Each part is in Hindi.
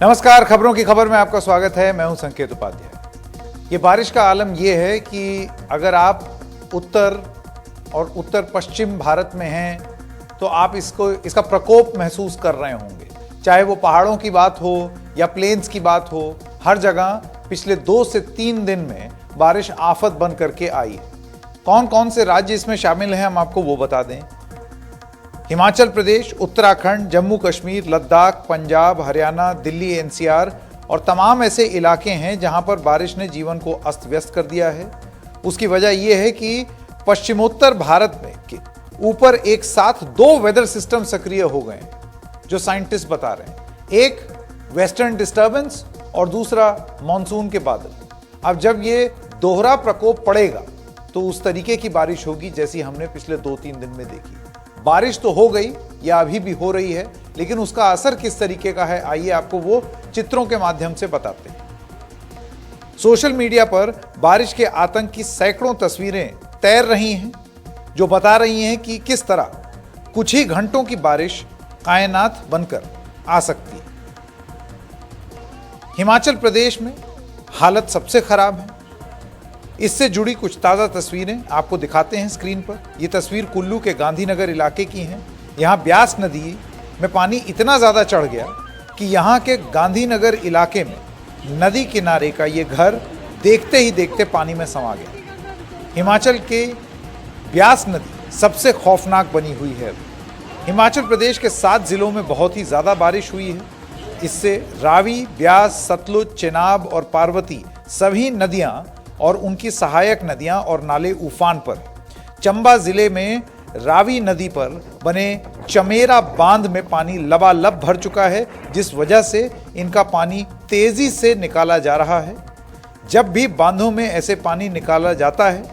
नमस्कार, खबरों की खबर में आपका स्वागत है। मैं हूं संकेत उपाध्याय। ये बारिश का आलम ये है कि अगर आप उत्तर और उत्तर पश्चिम भारत में हैं तो आप इसका प्रकोप महसूस कर रहे होंगे। चाहे वो पहाड़ों की बात हो या प्लेन्स की बात हो, हर जगह पिछले 2 से 3 दिन में बारिश आफत बन करके आई है। कौन कौन से राज्य इसमें शामिल हैं हम आपको वो बता दें। हिमाचल प्रदेश, उत्तराखंड, जम्मू कश्मीर, लद्दाख, पंजाब, हरियाणा, दिल्ली, एनसीआर और तमाम ऐसे इलाके हैं जहां पर बारिश ने जीवन को अस्त व्यस्त कर दिया है। उसकी वजह यह है कि पश्चिमोत्तर भारत में ऊपर एक साथ 2 वेदर सिस्टम सक्रिय हो गए जो साइंटिस्ट बता रहे हैं। एक वेस्टर्न डिस्टर्बेंस और दूसरा मॉनसून के बादल। अब जब ये दोहरा प्रकोप पड़ेगा तो उस तरीके की बारिश होगी जैसी हमने पिछले 2-3 दिन में देखी। बारिश तो हो गई या अभी भी हो रही है, लेकिन उसका असर किस तरीके का है, आइए आपको वो चित्रों के माध्यम से बताते हैं। सोशल मीडिया पर बारिश के आतंक की सैकड़ों तस्वीरें तैर रही हैं जो बता रही हैं कि किस तरह कुछ ही घंटों की बारिश कायनात बनकर आ सकती है। हिमाचल प्रदेश में हालत सबसे खराब है। इससे जुड़ी कुछ ताज़ा तस्वीरें आपको दिखाते हैं स्क्रीन पर। यह तस्वीर कुल्लू के गांधीनगर इलाके की है। यहाँ ब्यास नदी में पानी इतना ज़्यादा चढ़ गया कि यहाँ के गांधीनगर इलाके में नदी किनारे का ये घर देखते ही देखते पानी में समा गया। हिमाचल के ब्यास नदी सबसे खौफनाक बनी हुई है। हिमाचल प्रदेश के 7 जिलों में बहुत ही ज़्यादा बारिश हुई है। इससे रावी, ब्यास, सतलुज, चेनाब और पार्वती सभी नदियाँ और उनकी सहायक नदियां और नाले उफान पर। चंबा जिले में रावी नदी पर बने चमेरा बांध में पानी लबालब भर चुका है, जिस वजह से इनका पानी तेजी से निकाला जा रहा है। जब भी बांधों में ऐसे पानी निकाला जाता है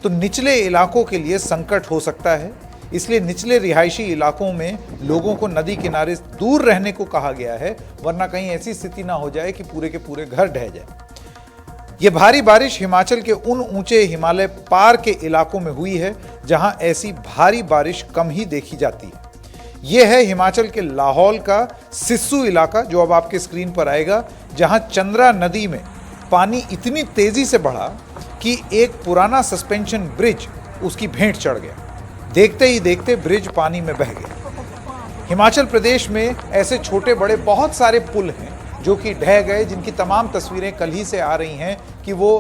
तो निचले इलाकों के लिए संकट हो सकता है। इसलिए निचले रिहायशी इलाकों में लोगों को नदी किनारे दूर रहने को कहा गया है, वरना कहीं ऐसी स्थिति ना हो जाए कि पूरे के पूरे घर ढह जाए। ये भारी बारिश हिमाचल के उन ऊंचे हिमालय पार के इलाकों में हुई है जहां ऐसी भारी बारिश कम ही देखी जाती है। यह है हिमाचल के लाहौल का सिस्सू इलाका, जो अब आपके स्क्रीन पर आएगा, जहां चंद्रा नदी में पानी इतनी तेजी से बढ़ा कि एक पुराना सस्पेंशन ब्रिज उसकी भेंट चढ़ गया। देखते ही देखते ब्रिज पानी में बह गया। हिमाचल प्रदेश में ऐसे छोटे बड़े बहुत सारे पुल हैं जो कि ढह गए, जिनकी तमाम तस्वीरें कल ही से आ रही हैं कि वो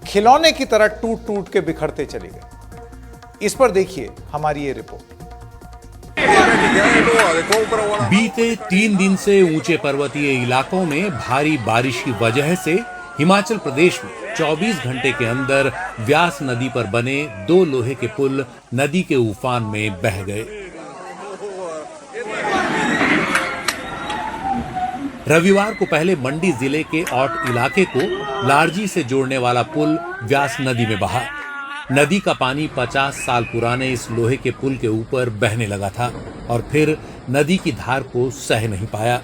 खिलौने की तरह टूट टूट के बिखरते चले गए। इस पर देखिए हमारी ये रिपोर्ट। बीते 3 दिन से ऊंचे पर्वतीय इलाकों में भारी बारिश की वजह से हिमाचल प्रदेश में 24 घंटे के अंदर व्यास नदी पर बने 2 लोहे के पुल नदी के उफान में बह गए। रविवार को पहले मंडी जिले के औट इलाके को लारजी से जोड़ने वाला पुल व्यास नदी में बहा। नदी का पानी 50 साल पुराने इस लोहे के पुल के ऊपर बहने लगा था और फिर नदी की धार को सह नहीं पाया।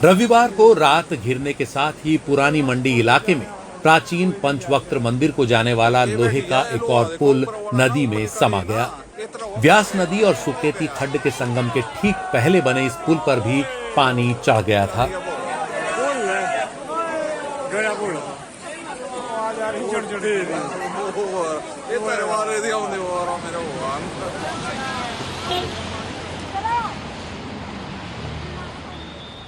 रविवार को रात घिरने के साथ ही पुरानी मंडी इलाके में प्राचीन पंचवक्त्र मंदिर को जाने वाला लोहे का एक और पुल नदी में समा गया। व्यास नदी और सुकेती खड्ड के संगम के ठीक पहले बने इस पुल पर भी पानी चढ़ गया था।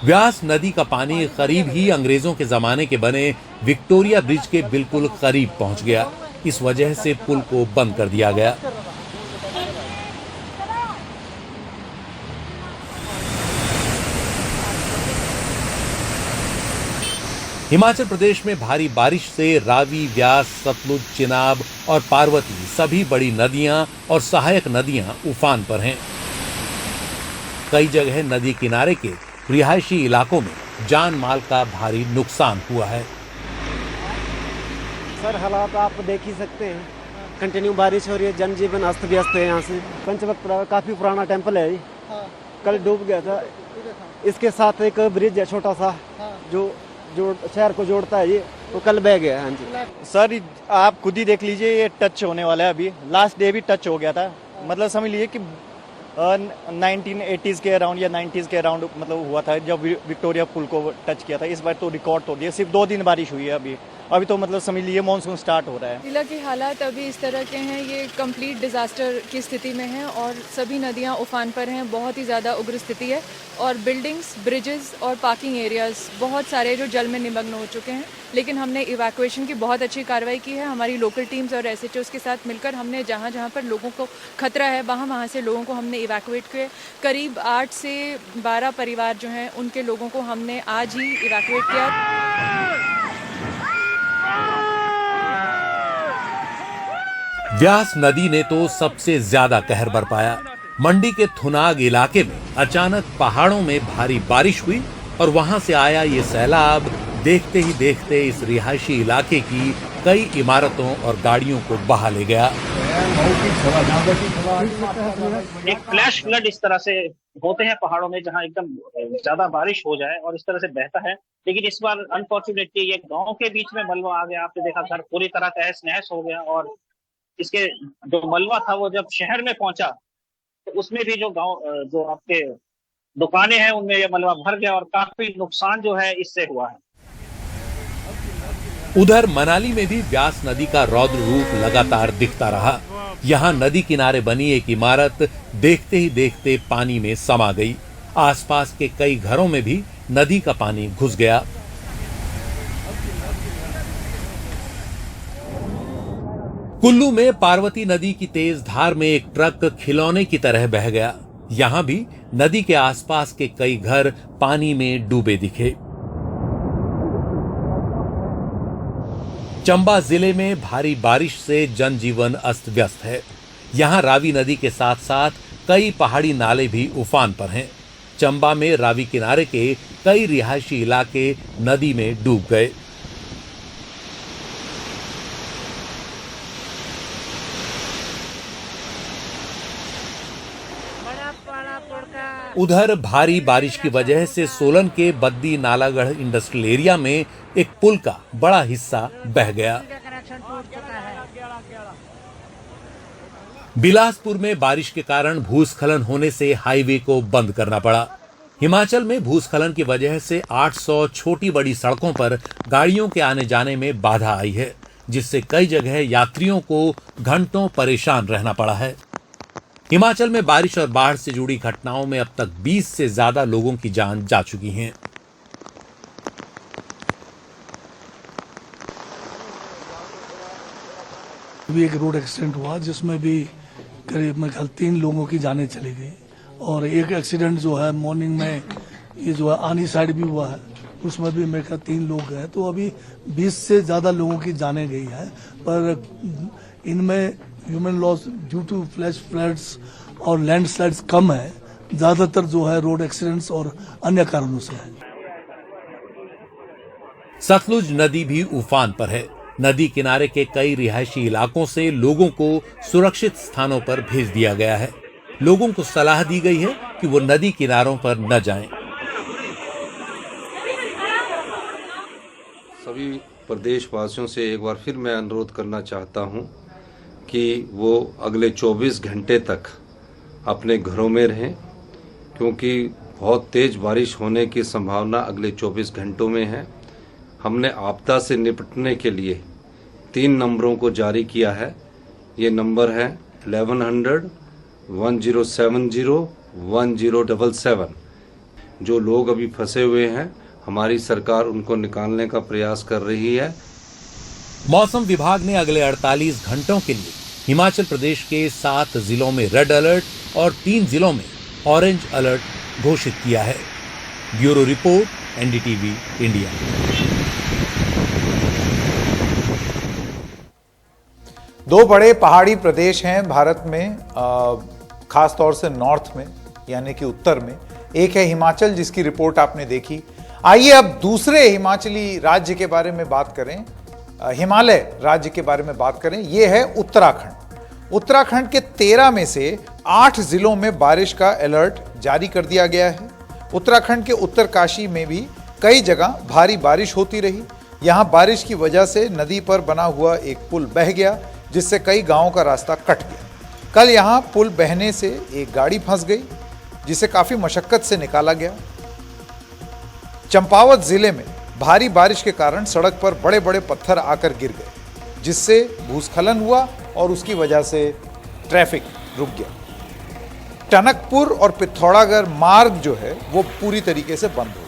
व्यास नदी का पानी करीब ही अंग्रेजों के जमाने के बने विक्टोरिया ब्रिज के बिल्कुल करीब पहुंच गया। इस वजह से पुल को बंद कर दिया गया। हिमाचल प्रदेश में भारी बारिश से रावी, व्यास, सतलुज, चिनाब और पार्वती सभी बड़ी नदियां और सहायक नदियां उफान पर हैं। कई जगह नदी किनारे के रिहायशी इलाकों में जान माल का भारी नुकसान हुआ है। सर, हालात आप देख ही सकते हैं। कंटिन्यू बारिश हो रही है, जनजीवन अस्त व्यस्त है। यहाँ से पंचवक्त्र काफी पुराना टेम्पल है, कल डूब गया था। इसके साथ एक ब्रिज है छोटा सा जो शहर को जोड़ता है। ये वो कल बह गया। हाँ जी सर आप खुद ही देख लीजिए, ये टच होने वाला है, अभी लास्ट डे भी टच हो गया था। मतलब समझ लीजिए कि 1980s के अराउंड या 90s के अराउंड मतलब हुआ था जब विक्टोरिया पुल को टच किया था। इस बार तो रिकॉर्ड तोड़ दिया, सिर्फ 2 दिन बारिश हुई है अभी तो मतलब समझ लीजिए मॉनसून स्टार्ट हो रहा है। जिला के हालात अभी इस तरह के हैं, ये कंप्लीट डिज़ास्टर की स्थिति में हैं और सभी नदियां उफान पर हैं। बहुत ही ज़्यादा उग्र स्थिति है और बिल्डिंग्स, ब्रिजेस और पार्किंग एरियाज बहुत सारे जो जल में निमग्न हो चुके हैं। लेकिन हमने इवैक्यूएशन की बहुत अच्छी कार्रवाई की है। हमारी लोकल टीम्स और SHOs के साथ मिलकर हमने जहाँ जहाँ पर लोगों को खतरा है वहाँ से लोगों को हमने इवैक्यूएट किए। करीब 8 से 12 परिवार जो हैं उनके लोगों को हमने आज ही इवैक्यूएट किया। व्यास नदी ने तो सबसे ज्यादा कहर बरपाया। मंडी के थुनाग इलाके में अचानक पहाड़ों में भारी बारिश हुई और वहां से आया ये सैलाब देखते ही देखते इस रिहायशी इलाके की कई इमारतों और गाड़ियों को बहा ले गया। एक फ्लैश फ्लड इस तरह से होते हैं पहाड़ों में जहां एकदम ज्यादा बारिश हो जाए और इस तरह से बहता है। लेकिन इस बार अनफॉर्चुनेटली ये गांव के बीच में मलबा आ गया। आपने देखा घर पूरी तरह तहस नहस हो गया और इसके जो मलबा था वो जब शहर में पहुंचा तो उसमें भी जो आपके दुकानें हैं उनमें ये मलबा भर गया और काफी नुकसान जो है इससे हुआ है। उधर मनाली में भी व्यास नदी का रौद्र रूप लगातार दिखता रहा। यहाँ नदी किनारे बनी एक इमारत देखते ही देखते पानी में समा गई। आसपास के कई घरों में भी नदी का पानी घुस गया। कुल्लू में पार्वती नदी की तेज धार में एक ट्रक खिलौने की तरह बह गया। यहां भी नदी के आसपास के कई घर पानी में डूबे दिखे। चंबा जिले में भारी बारिश से जनजीवन अस्त व्यस्त है। यहां रावी नदी के साथ साथ कई पहाड़ी नाले भी उफान पर हैं। चंबा में रावी किनारे के कई रिहायशी इलाके नदी में डूब गए। उधर भारी बारिश की वजह से सोलन के बद्दी नालागढ़ इंडस्ट्रियल एरिया में एक पुल का बड़ा हिस्सा बह गया। बिलासपुर में बारिश के कारण भूस्खलन होने से हाईवे को बंद करना पड़ा। हिमाचल में भूस्खलन की वजह से 800 छोटी बड़ी सड़कों पर गाड़ियों के आने जाने में बाधा आई है, जिससे कई जगह यात्रियों को घंटों परेशान रहना पड़ा है। हिमाचल में बारिश और बाढ़ से जुड़ी घटनाओं में अब तक 20 से ज्यादा लोगों की जान जा चुकी है। अभी एक रोड एक्सीडेंट हुआ जिसमें भी करीब मेरे ख्याल 3 लोगों की जानें चली गई और एक एक्सीडेंट जो है मॉर्निंग में ये जो है आनी साइड भी हुआ है, उसमें भी मेरे ख्याल 3 लोग गए। तो अभी 20 से ज्यादा लोगों की जानें गई है, पर इनमें human loss due to flash floods और लैंडस्लाइड्स कम है। ज्यादातर जो है रोड एक्सीडेंट्स और अन्य कारणों से है। सतलुज नदी भी उफान पर है। नदी किनारे के कई रिहायशी इलाकों से लोगों को सुरक्षित स्थानों पर भेज दिया गया है। लोगों को सलाह दी गई है कि वो नदी किनारों पर न जाएं। सभी प्रदेशवासियों से एक बार फिर मैं अनुरोध करना चाहता हूं कि वो अगले 24 घंटे तक अपने घरों में रहें, क्योंकि बहुत तेज बारिश होने की संभावना अगले 24 घंटों में है। हमने आपदा से निपटने के लिए 3 नंबरों को जारी किया है। ये नंबर है 1100, 1070, 1077। जो लोग अभी फंसे हुए हैं, हमारी सरकार उनको निकालने का प्रयास कर रही है। मौसम विभाग ने अगले 48 घंटों के लिए हिमाचल प्रदेश के 7 जिलों में रेड अलर्ट और 3 जिलों में ऑरेंज अलर्ट घोषित किया है। Bureau report, NDTV India. दो बड़े पहाड़ी प्रदेश हैं भारत में, खास तौर से नॉर्थ में यानी कि उत्तर में। एक है हिमाचल, जिसकी रिपोर्ट आपने देखी। आइए अब दूसरे हिमाचली राज्य के बारे में बात करें, हिमालय राज्य के बारे में बात करें। यह है उत्तराखंड। उत्तराखंड के 13 में से 8 जिलों में बारिश का अलर्ट जारी कर दिया गया है। उत्तराखंड के उत्तरकाशी में भी कई जगह भारी बारिश होती रही, यहाँ बारिश की वजह से नदी पर बना हुआ एक पुल बह गया, जिससे कई गांवों का रास्ता कट गया। कल यहाँ पुल बहने से एक गाड़ी फंस गई, जिसे काफी मशक्कत से निकाला गया। चंपावत जिले में भारी बारिश के कारण सड़क पर बड़े बड़े पत्थर आकर गिर गए, जिससे भूस्खलन हुआ और उसकी वजह से ट्रैफिक रुक गया। टनकपुर और पिथौरागढ़ मार्ग जो है वो पूरी तरीके से बंद हो गया।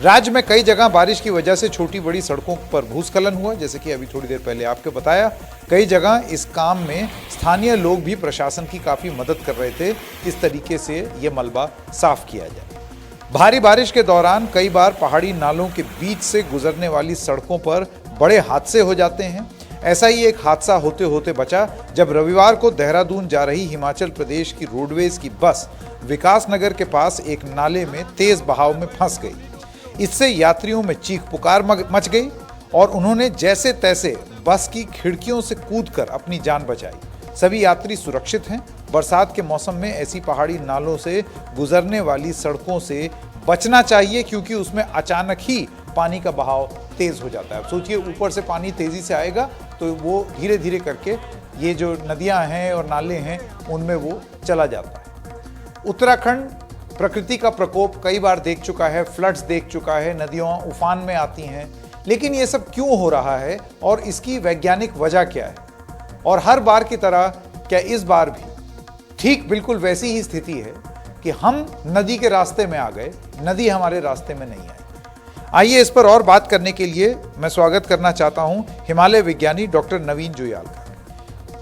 राज्य में कई जगह बारिश की वजह से छोटी बड़ी सड़कों पर भूस्खलन हुआ, जैसे कि अभी थोड़ी देर पहले आपको बताया। कई जगह इस काम में स्थानीय लोग भी प्रशासन की काफी मदद कर रहे थे, इस तरीके से ये मलबा साफ किया जाए। भारी बारिश के दौरान कई बार पहाड़ी नालों के बीच से गुजरने वाली सड़कों पर बड़े हादसे हो जाते हैं। ऐसा ही एक हादसा होते होते बचा जब रविवार को देहरादून जा रही हिमाचल प्रदेश की रोडवेज की बस विकास नगर के पास एक नाले में तेज बहाव में फंस गई। इससे यात्रियों में चीख पुकार मच गई और उन्होंने जैसे तैसे बस की खिड़कियों से कूदकर अपनी जान बचाई। सभी यात्री सुरक्षित हैं। बरसात के मौसम में ऐसी पहाड़ी नालों से गुजरने वाली सड़कों से बचना चाहिए, क्योंकि उसमें अचानक ही पानी का बहाव तेज हो जाता है। सोचिए, ऊपर से पानी तेजी से आएगा तो वो धीरे धीरे करके ये जो नदियां हैं और नाले हैं उनमें वो चला जाता है। उत्तराखंड प्रकृति का प्रकोप कई बार देख चुका है, फ्लड्स देख चुका है, नदियां उफान में आती हैं, लेकिन ये सब क्यों हो रहा है और इसकी वैज्ञानिक वजह क्या है? और हर बार की तरह क्या इस बार भी ठीक बिल्कुल वैसी ही स्थिति है कि हम नदी के रास्ते में आ गए, नदी हमारे रास्ते में नहीं आई? आइए इस पर और बात करने के लिए मैं स्वागत करना चाहता हूं हिमालय विज्ञानी डॉक्टर नवीन जुयाल का।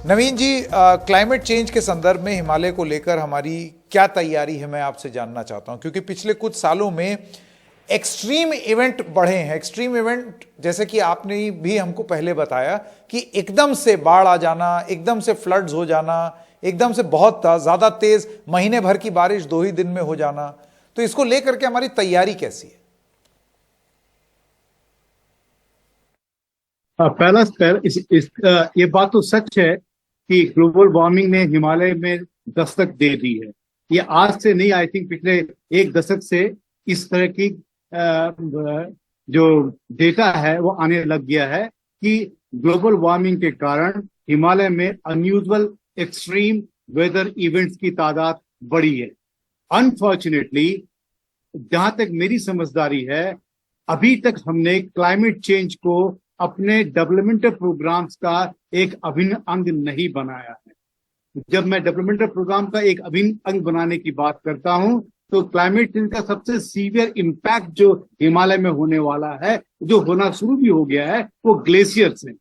नवीन जी, क्लाइमेट चेंज के संदर्भ में हिमालय को लेकर हमारी क्या तैयारी है, मैं आपसे जानना चाहता हूं, क्योंकि पिछले कुछ सालों में एक्सट्रीम इवेंट बढ़े हैं। एक्सट्रीम इवेंट जैसे कि आपने भी हमको पहले बताया कि एकदम से बाढ़ आ जाना, एकदम से फ्लड्स हो जाना, एकदम से बहुत ज्यादा तेज महीने भर की बारिश 2 ही दिन में हो जाना। तो इसको लेकर के हमारी तैयारी कैसी है? पहला ये बात तो सच है कि ग्लोबल वार्मिंग ने हिमालय में दस्तक दे दी है। ये आज से नहीं, आई थिंक पिछले 1 दशक से इस तरह की जो डेटा है वो आने लग गया है कि ग्लोबल वार्मिंग के कारण हिमालय में अनयूजुअल एक्सट्रीम वेदर इवेंट्स की तादाद बढ़ी है। अनफॉर्चुनेटली, जहां तक मेरी समझदारी है, अभी तक हमने क्लाइमेट चेंज को अपने डेवलपमेंटल प्रोग्राम्स का एक अभिन्न अंग नहीं बनाया है। जब मैं डेवलपमेंटल प्रोग्राम का एक अभिन्न अंग बनाने की बात करता हूं, तो क्लाइमेट चेंज का सबसे सीवियर इम्पैक्ट जो हिमालय में होने वाला है, जो होना शुरू भी हो गया है, वो ग्लेशियर्स है।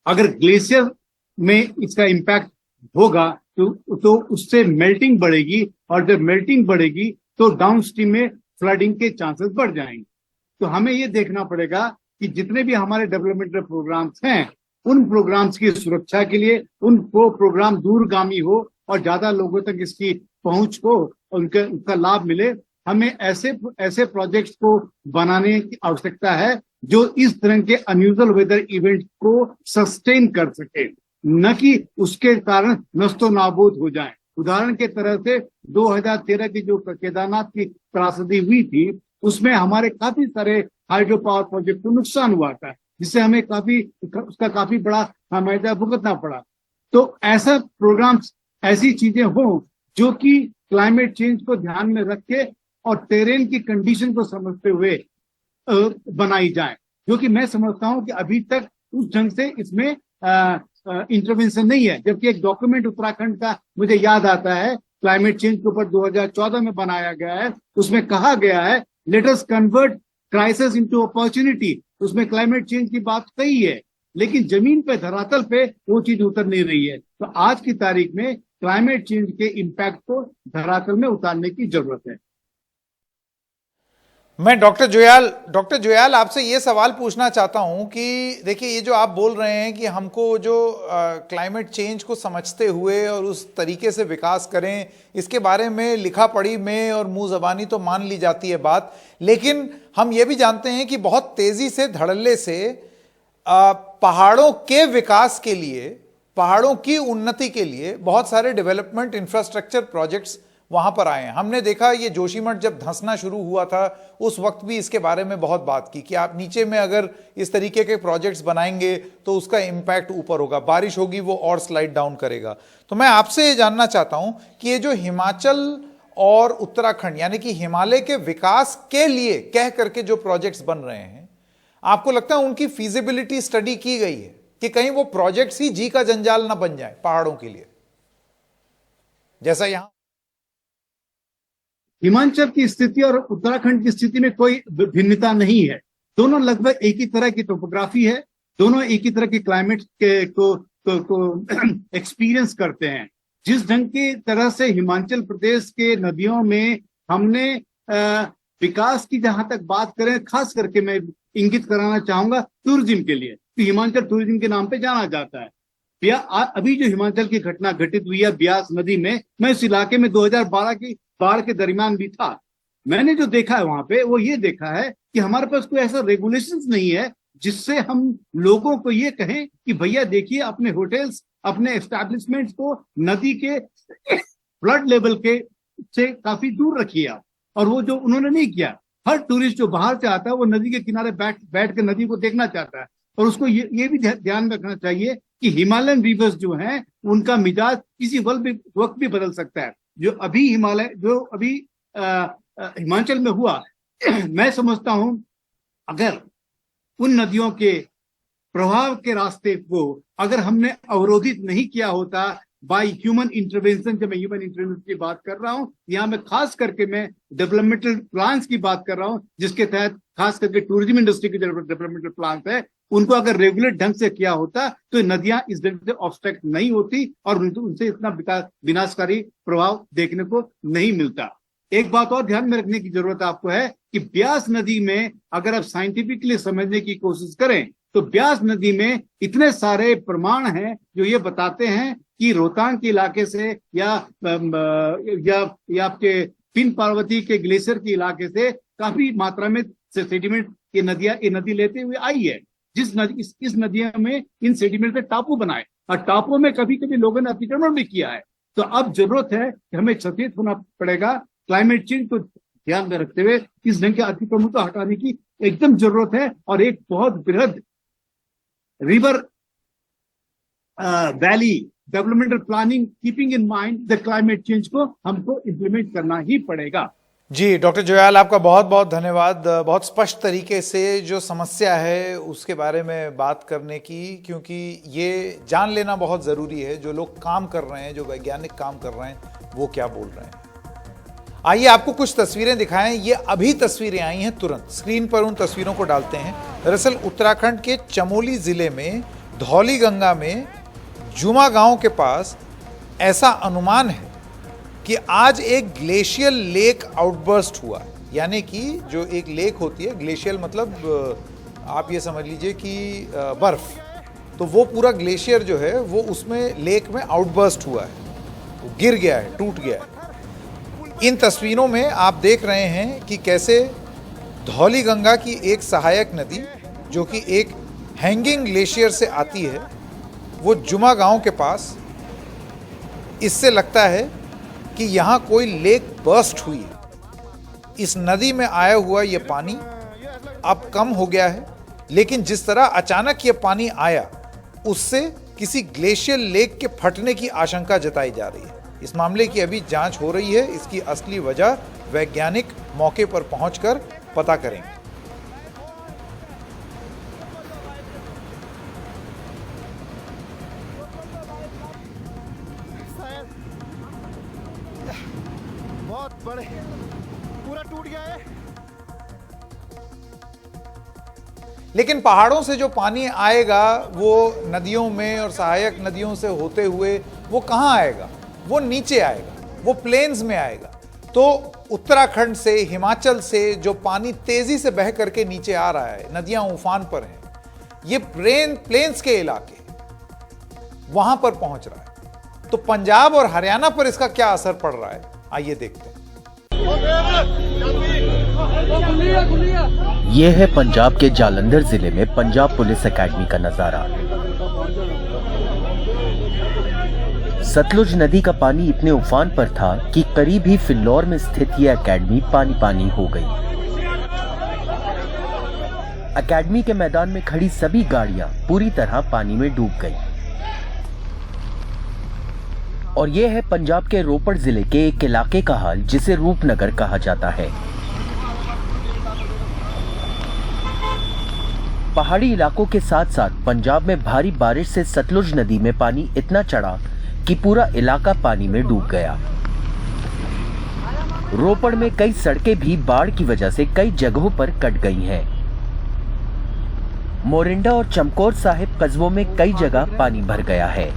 अगर ग्लेशियर में इसका इम्पैक्ट होगा तो उससे मेल्टिंग बढ़ेगी, और जब मेल्टिंग बढ़ेगी तो डाउनस्ट्रीम में फ्लडिंग के चांसेस बढ़ जाएंगे। तो हमें ये देखना पड़ेगा कि जितने भी हमारे डेवलपमेंटल प्रोग्राम्स हैं, उन प्रोग्राम्स की सुरक्षा के लिए उनको प्रोग्राम दूरगामी हो और ज्यादा लोगों तक इसकी पहुंच हो, उनका लाभ मिले। हमें ऐसे प्रोजेक्ट्स को बनाने की आवश्यकता है जो इस तरह के अनयूजुअल वेदर इवेंट को सस्टेन कर सके, न कि उसके कारण नस्तो नाबूद हो जाए। उदाहरण के तरह से 2013 की जो केदारनाथ की त्रासदी हुई थी, उसमें हमारे काफी सारे हाइड्रो पावर प्रोजेक्ट को नुकसान हुआ था, जिससे हमें उसका काफी बड़ा खामियाजा भुगतना पड़ा। तो ऐसा प्रोग्राम्स, ऐसी चीजें हो जो कि क्लाइमेट चेंज को ध्यान में रख के और टेरेन की कंडीशन को समझते हुए बनाई जाए, जो कि मैं समझता हूं कि अभी तक उस ढंग से इसमें इंटरवेंशन नहीं है। जबकि एक डॉक्यूमेंट उत्तराखंड का मुझे याद आता है, क्लाइमेट चेंज के ऊपर 2014 में बनाया गया है। उसमें कहा गया है, let us convert crisis into opportunity. उसमें क्लाइमेट चेंज की बात कही है, लेकिन जमीन पे, धरातल पे वो चीज उतर नहीं रही है। तो आज की तारीख में क्लाइमेट चेंज के इम्पैक्ट को धरातल में उतारने की जरूरत है। मैं डॉक्टर जुयाल आपसे ये सवाल पूछना चाहता हूं कि देखिए, ये जो आप बोल रहे हैं कि हमको जो क्लाइमेट चेंज को समझते हुए और उस तरीके से विकास करें, इसके बारे में लिखा पढ़ी में और मुंह जबानी तो मान ली जाती है बात, लेकिन हम ये भी जानते हैं कि बहुत तेजी से, धड़ल्ले से पहाड़ों के विकास के लिए, पहाड़ों की उन्नति के लिए बहुत सारे डेवलपमेंट इंफ्रास्ट्रक्चर प्रोजेक्ट्स वहां पर आए हैं। हमने देखा ये जोशीमठ जब धंसना शुरू हुआ था उस वक्त भी इसके बारे में बहुत बात की कि आप नीचे में अगर इस तरीके के प्रोजेक्ट्स बनाएंगे तो उसका इंपैक्ट ऊपर होगा, बारिश होगी वो और स्लाइड डाउन करेगा। तो मैं आपसे ये जानना चाहता हूं कि ये जो हिमाचल और उत्तराखंड यानी कि हिमालय के विकास के लिए कह करके जो प्रोजेक्ट्स बन रहे हैं, आपको लगता है उनकी फीजिबिलिटी स्टडी की गई है कि कहीं वो प्रोजेक्ट्स ही जी का जंजाल ना बन जाए पहाड़ों के लिए, जैसा यहां हिमाचल की स्थिति और उत्तराखंड की स्थिति में कोई भिन्नता नहीं है। दोनों लगभग एक ही तरह की टोपोग्राफी है, दोनों एक ही तरह के क्लाइमेट को एक्सपीरियंस करते हैं। जिस ढंग की तरह से हिमाचल प्रदेश के नदियों में हमने विकास की जहां तक बात करें, खास करके मैं इंगित कराना चाहूंगा टूरिज्म के लिए, तो हिमाचल टूरिज्म के नाम पे जाना जाता है। अभी जो हिमाचल की घटना घटित हुई है ब्यास नदी में, मैं इस इलाके में 2012 की बाढ़ के दरमियान भी था। मैंने जो देखा है वहां पे वो ये देखा है कि हमारे पास कोई ऐसा रेगुलेशंस नहीं है जिससे हम लोगों को ये कहें कि भैया देखिए अपने होटल्स, अपने एस्टैब्लिशमेंट्स को नदी के फ्लड लेवल के से काफी दूर रखिए आप। और वो जो उन्होंने नहीं किया। हर टूरिस्ट जो बाहर से आता है वो नदी के किनारे बैठ के नदी को देखना चाहता है। और उसको ये भी ध्यान रखना चाहिए कि हिमालयन रिवर्स जो हैं उनका मिजाज किसी वक्त भी बदल सकता है। जो अभी हिमाचल में हुआ मैं समझता हूं अगर उन नदियों के प्रभाव के रास्ते को अगर हमने अवरोधित नहीं किया होता बाय ह्यूमन इंटरवेंशन, जब मैं ह्यूमन इंटरवेंशन की बात कर रहा हूं यहाँ में खास करके मैं डेवलपमेंटल प्लान्स की बात कर रहा हूं, जिसके तहत खास करके टूरिज्म इंडस्ट्री के डेवलपमेंटल प्लान्स है, उनको अगर रेगुलेट ढंग से किया होता तो नदियां इस ढंग से ऑब्स्ट्रक्ट नहीं होती और उनसे इतना विनाशकारी प्रभाव देखने को नहीं मिलता। एक बात और ध्यान में रखने की जरूरत आपको है कि ब्यास नदी में अगर आप साइंटिफिकली समझने की कोशिश करें तो ब्यास नदी में इतने सारे प्रमाण हैं जो ये बताते हैं कि रोहतांग के इलाके से या आपके पिन पार्वती के ग्लेशियर के इलाके से काफी मात्रा में सेडिमेंट ये नदी लेते हुए आई है। इस नदियों में इन सेडिमेंट से टापू बनाए और टापुओं में कभी कभी लोगों ने अतिक्रमण भी किया है। तो अब जरूरत है कि हमें सचेत होना पड़ेगा। क्लाइमेट चेंज को ध्यान में रखते हुए इस ढंग के अतिक्रमण को हटाने की एकदम जरूरत है और एक बहुत बृहद river valley developmental planning keeping in mind the climate change को हमको इम्प्लीमेंट करना ही पड़ेगा। जी डॉक्टर जोयाल, आपका बहुत बहुत धन्यवाद। बहुत स्पष्ट तरीके से जो समस्या है उसके बारे में बात करने की, क्योंकि ये जान लेना बहुत ज़रूरी है जो लोग काम कर रहे हैं, जो वैज्ञानिक काम कर रहे हैं वो क्या बोल रहे हैं। आइए आपको कुछ तस्वीरें दिखाएं। ये अभी तस्वीरें आई हैं, तुरंत स्क्रीन पर उन तस्वीरों को डालते हैं। दरअसल उत्तराखंड के चमोली जिले में धौली गंगा में जुमा गांव के पास ऐसा अनुमान है कि आज एक ग्लेशियल लेक आउटबर्स्ट हुआ। यानी कि जो एक लेक होती है, ग्लेशियल मतलब आप ये समझ लीजिए कि बर्फ, तो वो पूरा ग्लेशियर जो है वो उसमें लेक में आउटबर्स्ट हुआ है, वो गिर गया है, टूट गया है। इन तस्वीरों में आप देख रहे हैं कि कैसे धौली गंगा की एक सहायक नदी जो कि एक हैंगिंग ग्लेशियर से आती है, वो जुमा गांव के पास, इससे लगता है कि यहाँ कोई लेक बर्स्ट हुई है। इस नदी में आया हुआ ये पानी अब कम हो गया है, लेकिन जिस तरह अचानक ये पानी आया उससे किसी ग्लेशियर लेक के फटने की आशंका जताई जा रही है। इस मामले की अभी जांच हो रही है। इसकी असली वजह वैज्ञानिक मौके पर पहुंचकर पता करेंगे। बहुत बड़े, पूरा टूट गया है। लेकिन पहाड़ों से जो पानी आएगा वो नदियों में और सहायक नदियों से होते हुए वो कहाँ आएगा? वो नीचे आएगा, वो प्लेन्स में आएगा। तो उत्तराखंड से, हिमाचल से जो पानी तेजी से बह करके नीचे आ रहा है, नदियां उफान पर हैं, ये प्लेन्स के इलाके वहां पर पहुंच रहा है। तो पंजाब और हरियाणा पर इसका क्या असर पड़ रहा है, आइए देखते हैं। यह है पंजाब के जालंधर जिले में पंजाब पुलिस एकेडमी का नजारा। सतलुज नदी का पानी इतने उफान पर था कि करीब ही फिल्लौर में स्थित यह एकेडमी पानी पानी हो गई। एकेडमी के मैदान में खड़ी सभी गाड़ियां पूरी तरह पानी में डूब गई। और यह है पंजाब के रोपड़ जिले के एक इलाके का हाल जिसे रूपनगर कहा जाता है। पहाड़ी इलाकों के साथ साथ पंजाब में भारी बारिश से सतलुज नदी में पानी इतना चढ़ा कि पूरा इलाका पानी में डूब गया। रोपड़ में कई सड़कें भी बाढ़ की वजह से कई जगहों पर कट गई हैं। मोरिंडा और चमकौर साहिब कस्बों में कई जगह पानी भर गया है।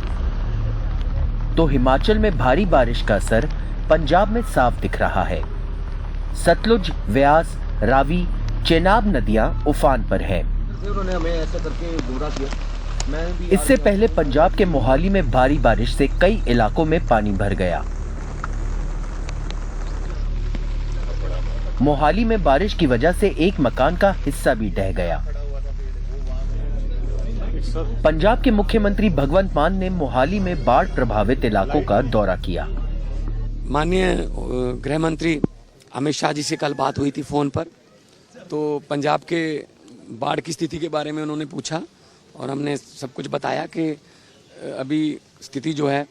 तो हिमाचल में भारी बारिश का असर पंजाब में साफ दिख रहा है। सतलुज, व्यास, रावी, चेनाब नदियां उफान पर हैं। उन्होंने हमें ऐसा करके गुमराह किया। इससे पहले पंजाब के मोहाली में भारी बारिश से कई इलाकों में पानी भर गया। मोहाली में बारिश की वजह से एक मकान का हिस्सा भी ढह गया। पंजाब के मुख्यमंत्री भगवंत मान ने मोहाली में बाढ़ प्रभावित इलाकों का दौरा किया। माननीय गृह मंत्री अमित शाह जी से कल बात हुई थी फोन पर, तो पंजाब के बाढ़ की स्थिति के बारे में उन्होंने पूछा और हमने सब कुछ बताया कि अभी स्थिति जो है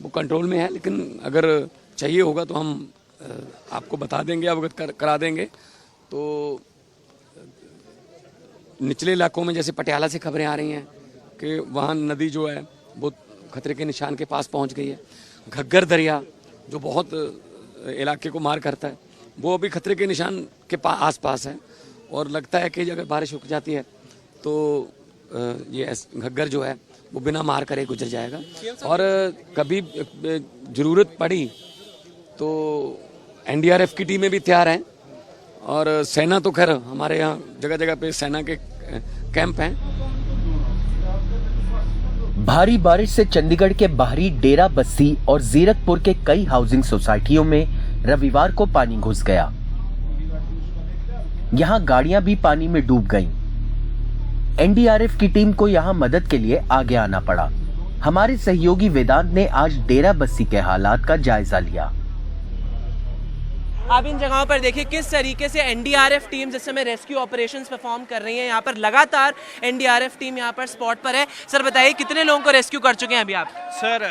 वो कंट्रोल में है, लेकिन अगर चाहिए होगा तो हम आपको बता देंगे, अवगत करा देंगे। तो निचले इलाकों में जैसे पटियाला से खबरें आ रही हैं कि वहाँ नदी जो है वो खतरे के निशान के पास पहुँच गई है। घग्गर दरिया जो बहुत इलाके को मार करता है वो अभी खतरे के निशान के आसपास है और लगता है कि अगर बारिश रुक जाती है तो ये घग्गर जो है वो बिना मार करे गुजर जाएगा। और कभी ज़रूरत पड़ी तो एनडीआरएफ की टीमें भी तैयार हैं और सेना तो खैर हमारे यहाँ जगह जगह पे सेना के कैंप हैं। भारी बारिश से चंडीगढ़ के बाहरी डेरा बस्सी और जीरकपुर के कई हाउसिंग सोसाइटियों में रविवार को पानी घुस गया। यहां गाड़ियां भी पानी में डूब गईं। एनडीआरएफ की टीम को यहां मदद के लिए आगे आना पड़ा। हमारे सहयोगी वेदांत ने आज डेरा बस्सी के हालात का जायजा लिया। आप इन जगहों पर देखिए किस तरीके से एनडीआरएफ टीम जिस समय रेस्क्यू ऑपरेशंस परफॉर्म कर रही है। यहाँ पर लगातार एनडीआरएफ टीम यहाँ पर स्पॉट पर है। सर बताइए कितने लोगों को रेस्क्यू कर चुके हैं अभी आप? सर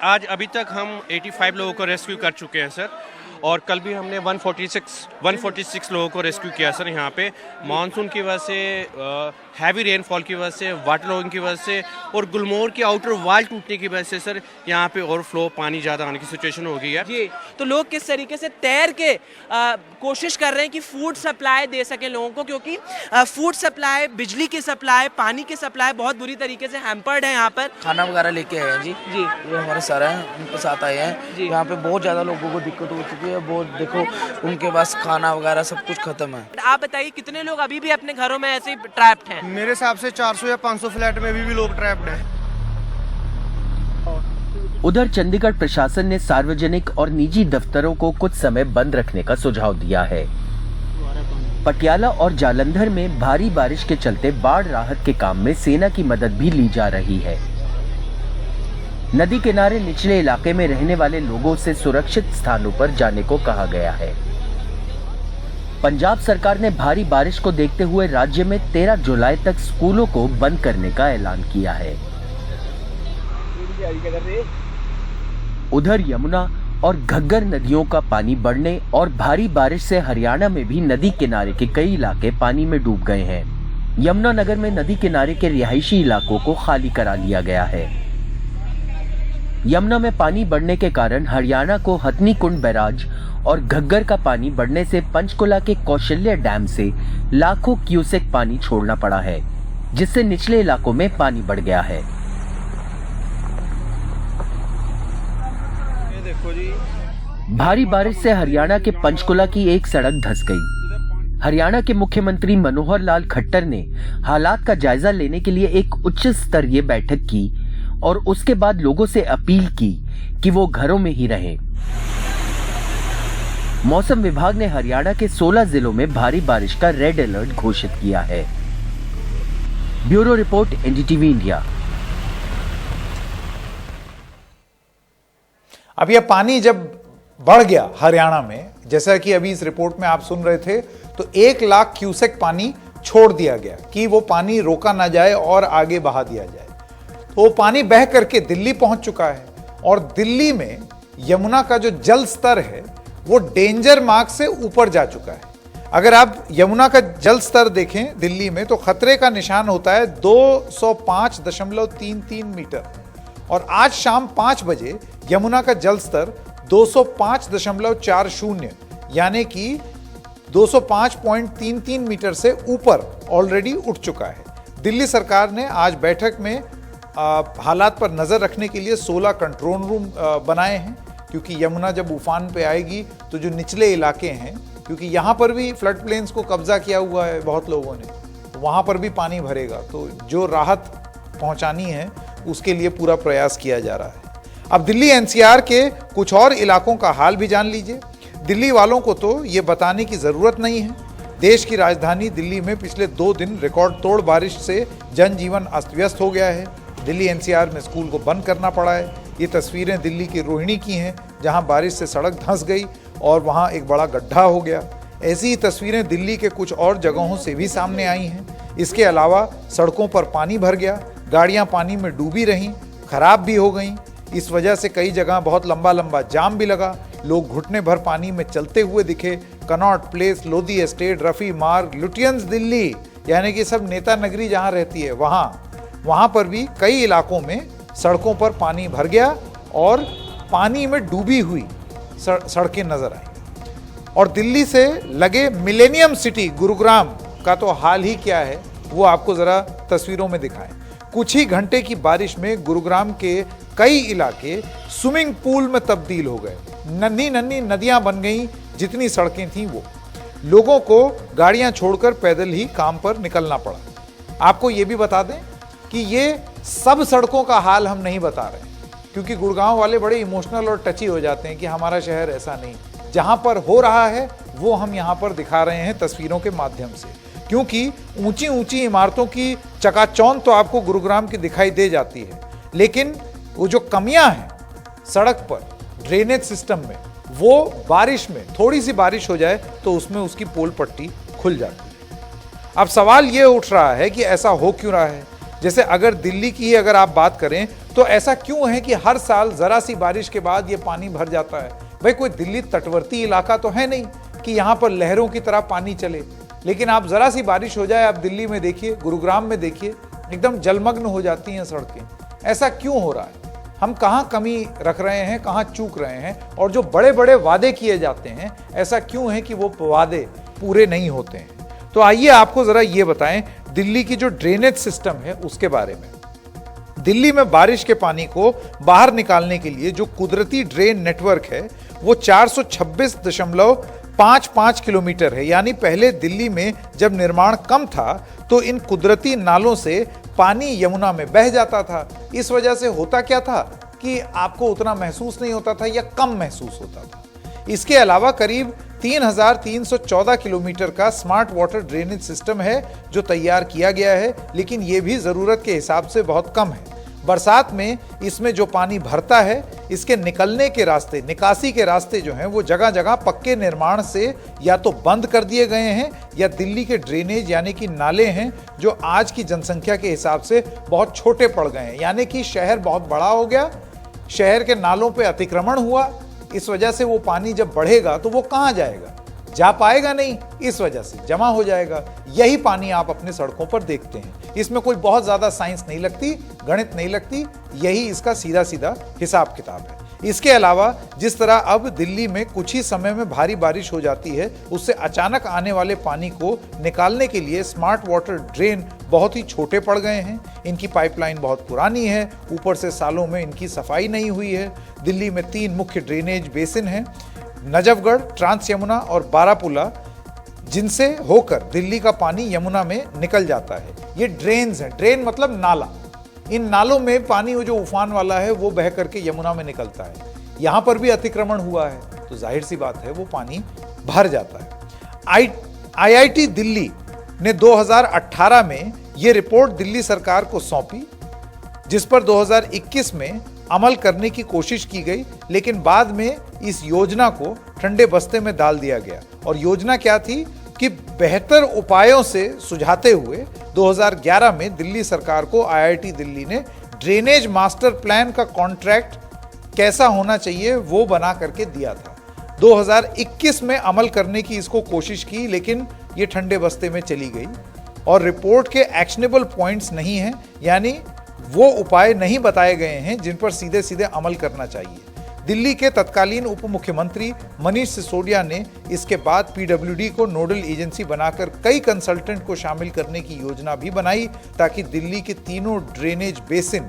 आज अभी तक हम 85 लोगों को रेस्क्यू कर चुके हैं सर, और कल भी हमने 146 लोगों को रेस्क्यू किया सर। यहाँ पे मानसून की वजह से, हैवी रेनफॉल की वजह से, वाटर लॉगिंग की वजह से और गुलमोहर की आउटर वाल टूटने की वजह से सर यहाँ पे ओवरफ्लो पानी ज़्यादा आने की सिचुएशन हो गई है जी। तो लोग किस तरीके से तैर के कोशिश कर रहे हैं कि फूड सप्लाई दे सकें लोगों को, क्योंकि फूड सप्लाई, बिजली की सप्लाई, पानी की सप्लाई बहुत बुरी तरीके से हैम्पर्ड है। यहाँ पर खाना वगैरह लेके आए हैं जी। ये हमारे सर हैं, उनके साथ आए हैं। यहाँ पे बहुत ज़्यादा लोगों को दिक्कत हो चुकी है। बहुत देखो उनके पास खाना वगैरह सब कुछ खत्म है। आप बताइए कितने लोग अभी भी अपने घरों में ऐसे ही ट्रैप्ड हैं? मेरे हिसाब से 400 या 500 फ्लैट में भी लोग ट्रैप्ड हैं। उधर चंडीगढ़ प्रशासन ने सार्वजनिक और निजी दफ्तरों को कुछ समय बंद रखने का सुझाव दिया है। पटियाला और जालंधर में भारी बारिश के चलते बाढ़ राहत के काम में सेना की मदद भी ली जा रही है। नदी किनारे निचले इलाके में रहने वाले लोगों से सुरक्षित स्थानों पर जाने को कहा गया है। पंजाब सरकार ने भारी बारिश को देखते हुए राज्य में 13 जुलाई तक स्कूलों को बंद करने का ऐलान किया है। उधर यमुना और घग्गर नदियों का पानी बढ़ने और भारी बारिश से हरियाणा में भी नदी किनारे के कई इलाके पानी में डूब गए हैं। यमुनानगर में नदी किनारे के रिहायशी इलाकों को खाली करा लिया गया है। यमुना में पानी बढ़ने के कारण हरियाणा को हथनी कुंड बैराज और घग्गर का पानी बढ़ने से पंचकुला के कौशल्या डैम से लाखों क्यूसेक पानी छोड़ना पड़ा है, जिससे निचले इलाकों में पानी बढ़ गया है। भारी बारिश से हरियाणा के पंचकुला की एक सड़क धंस गई। हरियाणा के मुख्यमंत्री मनोहर लाल खट्टर ने हालात का जायजा लेने के लिए एक उच्च स्तरीय बैठक की और उसके बाद लोगों से अपील की कि वो घरों में ही रहें। मौसम विभाग ने हरियाणा के 16 जिलों में भारी बारिश का रेड अलर्ट घोषित किया है। Bureau report, NDTV India. अब यह पानी जब बढ़ गया हरियाणा में, जैसा कि अभी इस रिपोर्ट में आप सुन रहे थे, तो 1 लाख क्यूसेक पानी छोड़ दिया गया कि वो पानी रोका ना जाए और आगे बहा दिया जाए। तो वो पानी बह करके दिल्ली पहुंच चुका है और दिल्ली में यमुना का जो जल स्तर है वो डेंजर मार्क से ऊपर जा चुका है। अगर आप यमुना का जल स्तर देखें दिल्ली में तो खतरे का निशान होता है 205.33 मीटर और आज शाम 5 बजे यमुना का जल स्तर 205.40 यानी कि 205.33 मीटर से ऊपर ऑलरेडी उठ चुका है। दिल्ली सरकार ने आज बैठक में हालात पर नजर रखने के लिए 16 कंट्रोल रूम बनाए हैं, क्योंकि यमुना जब उफान पे आएगी तो जो निचले इलाके हैं, क्योंकि यहाँ पर भी फ्लड प्लेन्स को कब्जा किया हुआ है बहुत लोगों ने, तो वहाँ पर भी पानी भरेगा, तो जो राहत पहुँचानी है उसके लिए पूरा प्रयास किया जा रहा है। अब दिल्ली एनसीआर के कुछ और इलाकों का हाल भी जान लीजिए। दिल्ली वालों को तो ये बताने की ज़रूरत नहीं है, देश की राजधानी दिल्ली में पिछले 2 दिन रिकॉर्ड तोड़ बारिश से जनजीवन अस्त व्यस्त हो गया है। दिल्ली एनसीआर में स्कूल को बंद करना पड़ा है। ये तस्वीरें दिल्ली की रोहिणी की हैं, जहां बारिश से सड़क धंस गई और वहां एक बड़ा गड्ढा हो गया। ऐसी ही तस्वीरें दिल्ली के कुछ और जगहों से भी सामने आई हैं। इसके अलावा सड़कों पर पानी भर गया, गाड़ियां पानी में डूबी रहीं, खराब भी हो गईं। इस वजह से कई जगह बहुत लंबा लंबा जाम भी लगा, लोग घुटने भर पानी में चलते हुए दिखे। Connaught place, Lodhi estate, Rafi मार्ग, लुटियंस दिल्ली, यानी कि सब नेता नगरी जहां रहती है वहां पर भी कई इलाकों में सड़कों पर पानी भर गया और पानी में डूबी हुई सड़कें नजर आई। और दिल्ली से लगे मिलेनियम सिटी गुरुग्राम का तो हाल ही क्या है, वो आपको जरा तस्वीरों में दिखाएं। कुछ ही घंटे की बारिश में गुरुग्राम के कई इलाके स्विमिंग पूल में तब्दील हो गए। नन्ही नन्ही नदियां बन गईं, जितनी सड़कें थीं वो। लोगों को गाड़ियां छोड़कर पैदल ही काम पर निकलना पड़ा। आपको ये भी बता दें कि ये सब सड़कों का हाल हम नहीं बता रहे, क्योंकि गुड़गांव वाले बड़े इमोशनल और टची हो जाते हैं कि हमारा शहर ऐसा नहीं। जहां पर हो रहा है वो हम यहां पर दिखा रहे हैं तस्वीरों के माध्यम से, क्योंकि ऊंची ऊंची इमारतों की चकाचौंध तो आपको गुरुग्राम की दिखाई दे जाती है, लेकिन वो जो कमियां हैं सड़क पर, ड्रेनेज सिस्टम में, वो बारिश में थोड़ी सी बारिश हो जाए तो उसमें उसकी पोल पट्टी खुल जाती है। अब सवाल ये उठ रहा है कि ऐसा हो क्यों रहा है। जैसे अगर दिल्ली की ही अगर आप बात करें तो ऐसा क्यों है कि हर साल जरा सी बारिश के बाद ये पानी भर जाता है। भाई कोई दिल्ली तटवर्ती इलाका तो है नहीं कि यहाँ पर लहरों की तरह पानी चले, लेकिन आप जरा सी बारिश हो जाए, आप दिल्ली में देखिए, गुरुग्राम में देखिए, एकदम जलमग्न हो जाती हैं सड़कें। ऐसा क्यों हो रहा है? हम कहाँ कमी रख रहे हैं, कहाँ चूक रहे हैं? और जो बड़े बड़े वादे किए जाते हैं, ऐसा क्यों है कि वो वादे पूरे नहीं होते हैं? तो आइए आपको जरा ये बताएं दिल्ली की जो ड्रेनेज सिस्टम है उसके बारे में। दिल्ली में बारिश के पानी को बाहर निकालने के लिए जो कुदरती ड्रेन नेटवर्क है वो 426.55 किलोमीटर है। यानी पहले दिल्ली में जब निर्माण कम था तो इन कुदरती नालों से पानी यमुना में बह जाता था। इस वजह से होता क्या था कि आपको उतना महसूस नहीं होता था या कम महसूस होता था। इसके अलावा करीब 3,314 किलोमीटर का स्मार्ट वाटर ड्रेनेज सिस्टम है जो तैयार किया गया है, लेकिन ये भी ज़रूरत के हिसाब से बहुत कम है। बरसात में इसमें जो पानी भरता है, इसके निकलने के रास्ते, निकासी के रास्ते जो हैं वो जगह जगह पक्के निर्माण से या तो बंद कर दिए गए हैं या दिल्ली के ड्रेनेज यानी कि नाले हैं जो आज की जनसंख्या के हिसाब से बहुत छोटे पड़ गए हैं। यानी कि शहर बहुत बड़ा हो गया, शहर के नालों पे अतिक्रमण हुआ, इस वजह से वो पानी जब बढ़ेगा तो वो कहाँ जाएगा? जा पाएगा नहीं, इस वजह से जमा हो जाएगा। यही पानी आप अपने सड़कों पर देखते हैं। इसमें कोई बहुत ज्यादा साइंस नहीं लगती, गणित नहीं लगती, यही इसका सीधा सीधा हिसाब किताब है। इसके अलावा जिस तरह अब दिल्ली में कुछ ही समय में भारी बारिश हो जाती है, उससे अचानक आने वाले पानी को निकालने के लिए स्मार्ट वाटर ड्रेन बहुत ही छोटे पड़ गए हैं। इनकी पाइपलाइन बहुत पुरानी है, ऊपर से सालों में इनकी सफाई नहीं हुई है। दिल्ली में 3 मुख्य ड्रेनेज बेसिन हैं, नजफगढ़, ट्रांस यमुना और बारापुला, जिनसे होकर दिल्ली का पानी यमुना में निकल जाता है। ये ड्रेन्स हैं, ड्रेन मतलब नाला। इन नालों में पानी वो जो उफान वाला है वो बह करके यमुना में निकलता है। यहाँ पर भी अतिक्रमण हुआ है तो जाहिर सी बात है वो पानी भर जाता है। IIT दिल्ली ने 2018 में ये रिपोर्ट दिल्ली सरकार को सौंपी, जिस पर 2021 में अमल करने की कोशिश की गई, लेकिन बाद में इस योजना को ठंडे बस्ते में डाल दिया गया। और योजना क्या थी कि बेहतर उपायों से सुझाते हुए 2011 में दिल्ली सरकार को आईआईटी दिल्ली ने ड्रेनेज मास्टर प्लान का कॉन्ट्रैक्ट कैसा होना चाहिए वो बना करके दिया था। 2021 में अमल करने की इसको कोशिश की, लेकिन ये ठंडे बस्ते में चली गई और रिपोर्ट के एक्शनेबल पॉइंट्स नहीं हैं, यानी वो उपाय नहीं बताए गए हैं जिन पर सीधे सीधे अमल करना चाहिए। दिल्ली के तत्कालीन उप मुख्यमंत्री मनीष सिसोदिया ने इसके बाद पीडब्ल्यूडी को नोडल एजेंसी बनाकर कई कंसल्टेंट को शामिल करने की योजना भी बनाई, ताकि दिल्ली के तीनों ड्रेनेज बेसिन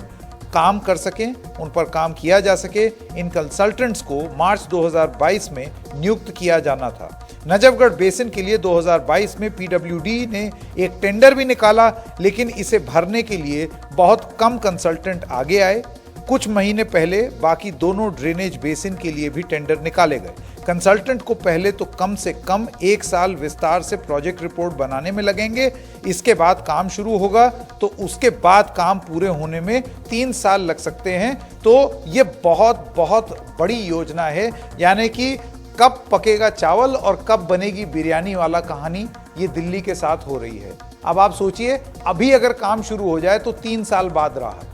काम कर सकें, उन पर काम किया जा सके। इन कंसल्टेंट्स को मार्च 2022 में नियुक्त किया जाना था। नजफगढ़ बेसिन के लिए 2022 में पीडब्ल्यूडी ने एक टेंडर भी निकाला, लेकिन इसे भरने के लिए बहुत कम कंसल्टेंट आगे आए। कुछ महीने पहले बाकी दोनों ड्रेनेज बेसिन के लिए भी टेंडर निकाले गए। कंसल्टेंट को पहले तो कम से कम 1 साल विस्तार से प्रोजेक्ट रिपोर्ट बनाने में लगेंगे, इसके बाद काम शुरू होगा तो उसके बाद काम पूरे होने में 3 साल लग सकते हैं। तो ये बहुत बहुत बड़ी योजना है, यानी कि कब पकेगा चावल और कब बनेगी बिरयानी वाला कहानी ये दिल्ली के साथ हो रही है। अब आप सोचिए, अभी अगर काम शुरू हो जाए तो 3 साल बाद राहत।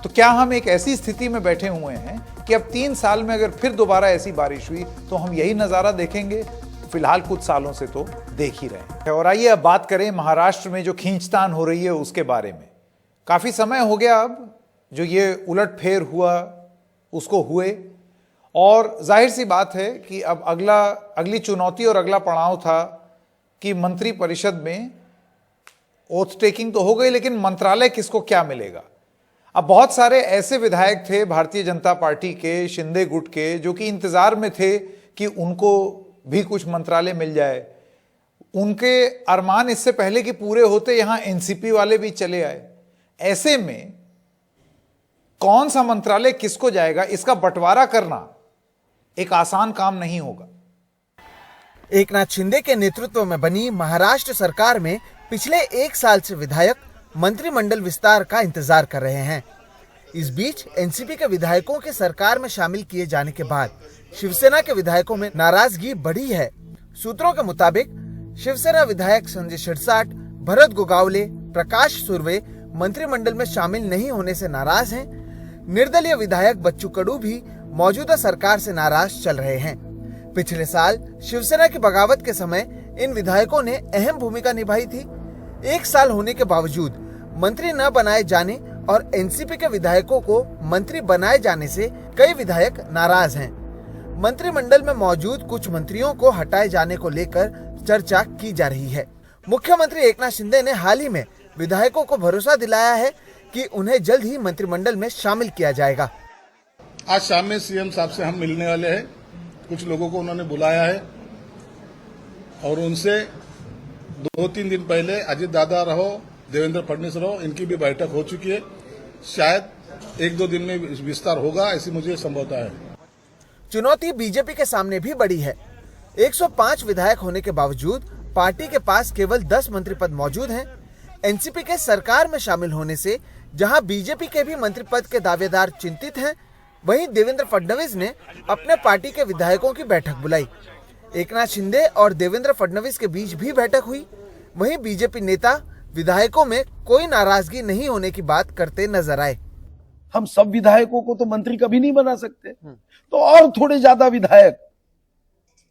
तो क्या हम एक ऐसी स्थिति में बैठे हुए हैं कि अब 3 साल में अगर फिर दोबारा ऐसी बारिश हुई तो हम यही नज़ारा देखेंगे? फिलहाल कुछ सालों से तो देख ही रहे हैं। और आइए अब बात करें महाराष्ट्र में जो खींचतान हो रही है उसके बारे में। काफ़ी समय हो गया अब जो ये उलटफेर हुआ उसको हुए, और जाहिर सी बात है कि अब अगली चुनौती और अगला पड़ाव था कि मंत्री परिषद में ओथ टेकिंग तो हो गई, लेकिन मंत्रालय किसको क्या मिलेगा। अब बहुत सारे ऐसे विधायक थे भारतीय जनता पार्टी के, शिंदे गुट के, जो कि इंतजार में थे कि उनको भी कुछ मंत्रालय मिल जाए। उनके अरमान इससे पहले कि पूरे होते यहां एनसीपी वाले भी चले आए। ऐसे में कौन सा मंत्रालय किसको जाएगा, इसका बंटवारा करना एक आसान काम नहीं होगा। एकनाथ शिंदे के नेतृत्व में बनी महाराष्ट्र सरकार में पिछले 1 साल से विधायक मंत्रिमंडल विस्तार का इंतजार कर रहे हैं। इस बीच एनसीपी के विधायकों के सरकार में शामिल किए जाने के बाद शिवसेना के विधायकों में नाराजगी बढ़ी है। सूत्रों के मुताबिक शिवसेना विधायक संजय शिरसाट, भरत गोगावले, प्रकाश सुर्वे मंत्रिमंडल में शामिल नहीं होने से नाराज हैं। निर्दलीय विधायक बच्चू कडू भी मौजूदा सरकार से नाराज चल रहे हैं। पिछले साल शिवसेना की बगावत के समय इन विधायकों ने अहम भूमिका निभाई थी। 1 साल होने के बावजूद मंत्री न बनाए जाने और एनसीपी के विधायकों को मंत्री बनाए जाने से कई विधायक नाराज हैं। मंत्रिमंडल में मौजूद कुछ मंत्रियों को हटाए जाने को लेकर चर्चा की जा रही है। मुख्यमंत्री एकनाथ शिंदे ने हाल ही में विधायकों को भरोसा दिलाया है कि उन्हें जल्द ही मंत्रिमंडल में शामिल किया जाएगा। आज शाम में सीएम साहब से हम मिलने वाले हैं। कुछ लोगों को उन्होंने बुलाया है और उनसे 2-3 दिन पहले अजित दादा रहो, देवेंद्र फडणवीस रहो, इनकी भी बैठक हो चुकी है। शायद 1-2 दिन में विस्तार होगा, ऐसी मुझे संभावना है। चुनौती बीजेपी के सामने भी बड़ी है। 105 विधायक होने के बावजूद पार्टी के पास केवल 10 मंत्री पद मौजूद हैं। एनसीपी के सरकार में शामिल होने से जहां बीजेपी के भी मंत्री पद के दावेदार चिंतित हैं, वहीं देवेंद्र फडणवीस ने अपने पार्टी के विधायकों की बैठक बुलाई। एकनाथ शिंदे और देवेंद्र फडणवीस के बीच भी बैठक हुई। वहीं बीजेपी नेता विधायकों में कोई नाराजगी नहीं होने की बात करते नजर आए। हम सब विधायकों को तो मंत्री कभी नहीं बना सकते, तो और थोड़े ज्यादा विधायक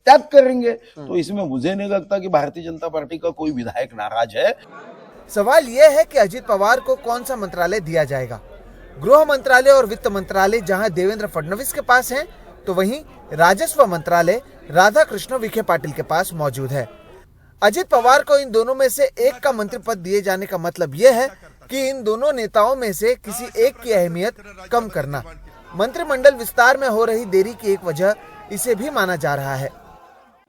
त्याग करेंगे। तो इसमें मुझे नहीं लगता कि भारतीय जनता पार्टी का कोई विधायक नाराज है। सवाल यह है कि अजित पवार को कौन सा मंत्रालय दिया जाएगा। गृह मंत्रालय और वित्त मंत्रालय जहां देवेंद्र फडणवीस के पास है, तो वहीं राजस्व मंत्रालय राधा कृष्ण विखे पाटिल के पास मौजूद है। अजित पवार को इन दोनों में से एक का मंत्री पद दिए जाने का मतलब यह है कि इन दोनों नेताओं में से किसी एक की अहमियत कम करना। मंत्रिमंडल विस्तार में हो रही देरी की एक वजह इसे भी माना जा रहा है।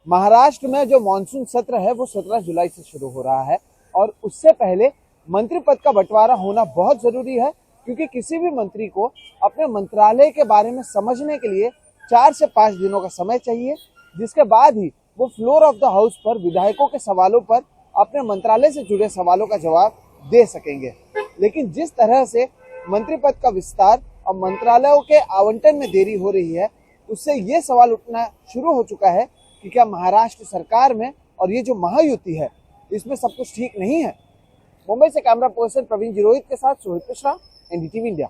महाराष्ट्र में जो मानसून सत्र है वो 17 जुलाई से शुरू हो रहा है और उससे पहले मंत्री पद का बंटवारा होना बहुत जरूरी है, क्योंकि किसी भी मंत्री को अपने मंत्रालय के बारे में समझने के लिए 4 से 5 दिनों का समय चाहिए, जिसके बाद ही वो फ्लोर ऑफ द हाउस पर विधायकों के सवालों पर अपने मंत्रालय से जुड़े सवालों का जवाब दे सकेंगे। लेकिन जिस तरह से मंत्री पद का विस्तार अब मंत्रालयों के आवंटन में देरी हो रही है, उससे ये सवाल उठना शुरू हो चुका है कि क्या महाराष्ट्र सरकार में और ये जो महायुति है इसमें सब कुछ ठीक नहीं है। मुंबई से कैमरा पर्सन प्रवीण जिरोहित के साथ सोहित मिश्रा, एनडीटीवी इंडिया।